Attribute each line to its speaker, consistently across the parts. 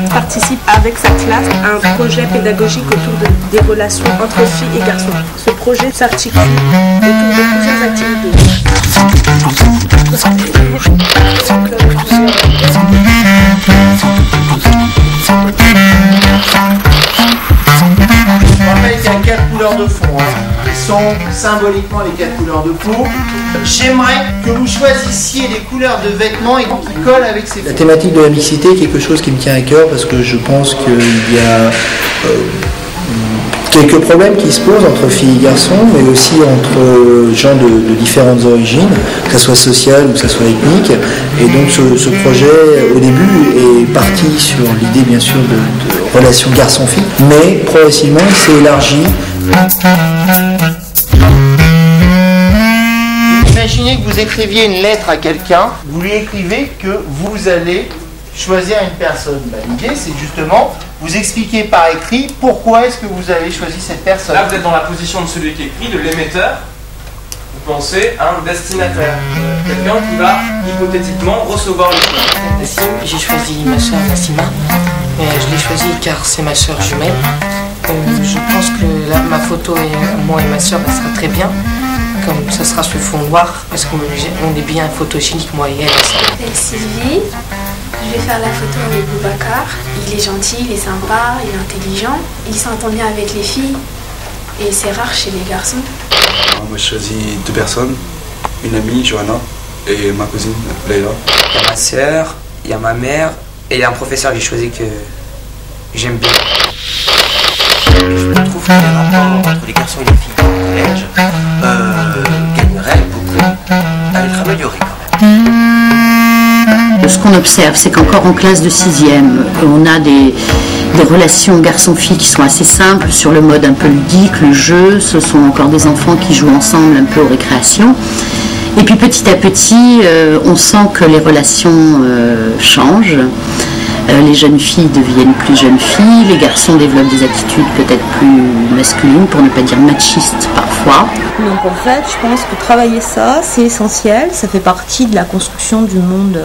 Speaker 1: participe avec sa classe à un projet pédagogique autour des relations entre filles et garçons. Ce projet s'articule autour de plusieurs activités.
Speaker 2: Je rappelle qu'il y a 4 couleurs de fond, qui sont symboliquement les 4 couleurs de peau. J'aimerais que vous choisissiez les couleurs de vêtements et qui collent avec ces.
Speaker 3: La thématique de la mixité est quelque chose qui me tient à cœur parce que je pense qu'il y a quelques problèmes qui se posent entre filles et garçons, mais aussi entre gens de différentes origines, que ce soit social ou que ce soit ethnique. Et donc ce projet, au début, est parti sur l'idée, bien sûr, de relations garçon-fille, mais progressivement, il s'est élargi.
Speaker 2: Imaginez que vous écriviez une lettre à quelqu'un, vous lui écrivez que vous allez choisir une personne. L'idée, c'est justement vous expliquer par écrit pourquoi est-ce que vous avez choisi cette personne.
Speaker 4: Là, vous êtes dans la position de celui qui écrit, de l'émetteur. Vous pensez à un destinataire, quelqu'un qui va hypothétiquement recevoir le choses.
Speaker 5: J'ai choisi ma soeur Nassima. Je l'ai choisie car c'est ma soeur jumelle. Je pense que là, ma photo, moi et ma soeur, ça sera très bien. Comme ça sera sous fond noir, parce qu'on est bien photogénique, moi et elle.
Speaker 6: Je m'appelle Sylvie. Je vais faire la photo avec Boubacar. Il est gentil, il est sympa, il est intelligent. Il s'entend bien avec les filles. Et c'est rare chez les garçons.
Speaker 7: Moi, je choisis 2 personnes. Une amie, Johanna, et ma cousine, Leila.
Speaker 8: Il y a ma soeur, il y a ma mère, et il y a un professeur que j'ai choisi que j'aime bien.
Speaker 9: Je trouve que les rapports entre les garçons et les filles au collège gagneraient beaucoup à être améliorés quand même.
Speaker 10: Ce qu'on observe, c'est qu'encore en classe de 6e, on a des relations garçons-filles qui sont assez simples sur le mode un peu ludique, le jeu. Ce sont encore des enfants qui jouent ensemble un peu aux récréations. Et puis petit à petit, on sent que les relations changent. Les jeunes filles deviennent plus jeunes filles, les garçons développent des attitudes peut-être plus masculines, pour ne pas dire machistes parfois.
Speaker 11: Donc en fait, je pense que travailler ça, c'est essentiel, ça fait partie de la construction du monde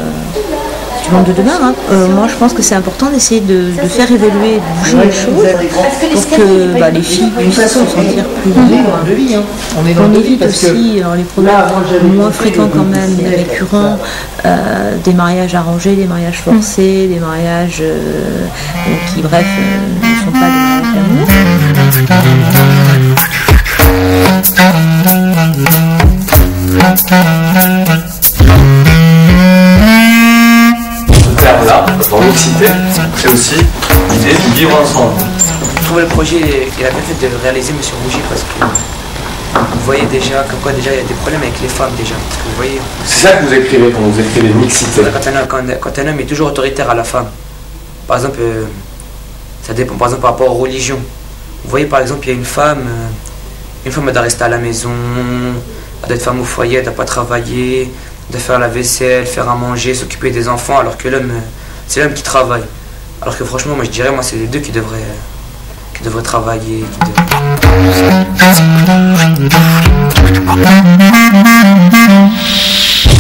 Speaker 11: de demain. Moi, je pense que c'est important d'essayer de faire évoluer, de bouger les choses pour que les filles puissent se sentir plus libres. On évite aussi les problèmes moins fréquents quand même, mais récurrents, des mariages arrangés, des mariages forcés, des mariages qui, bref, ne sont pas des mariages d'amour.
Speaker 4: Là, dans mixité, c'est aussi l'idée de vivre ensemble.
Speaker 8: Je trouve le projet, il a bien fait de réaliser M. Rougy parce que vous voyez déjà, comme quoi déjà il y a des problèmes avec les femmes déjà. Parce que vous voyez.
Speaker 4: C'est ça que vous écrivez quand vous écrivez mixité.
Speaker 8: Quand un homme est toujours autoritaire à la femme. Par exemple, ça dépend par exemple par rapport aux religions. Vous voyez par exemple, il y a une femme elle doit rester à la maison, elle doit être femme au foyer, elle ne doit pas travailler, de faire la vaisselle, faire à manger, s'occuper des enfants, alors que l'homme, c'est l'homme qui travaille. Alors que franchement, moi je dirais, c'est les deux qui devraient travailler.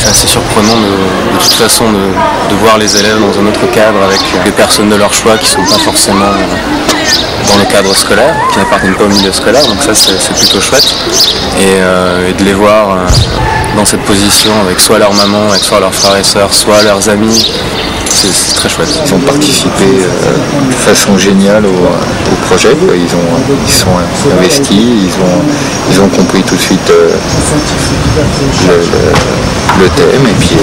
Speaker 12: C'est assez surprenant de toute façon de voir les élèves dans un autre cadre avec des personnes de leur choix qui ne sont pas forcément dans le cadre scolaire, qui n'appartiennent pas au milieu scolaire, donc ça c'est plutôt chouette. Et de les voir dans cette position avec soit leur maman, avec soit leurs frères et sœurs, soit leurs amis, c'est très chouette.
Speaker 13: Ils ont participé de façon géniale au projet, quoi. Ils sont investis, ils ont compris tout de suite le thème et puis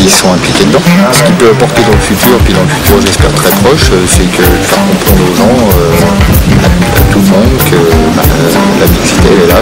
Speaker 13: ils sont impliqués dedans. Ce qui peut apporter dans le futur, puis dans le futur j'espère très proche, c'est que de faire comprendre aux gens, à tout le monde, que la mixité elle est là.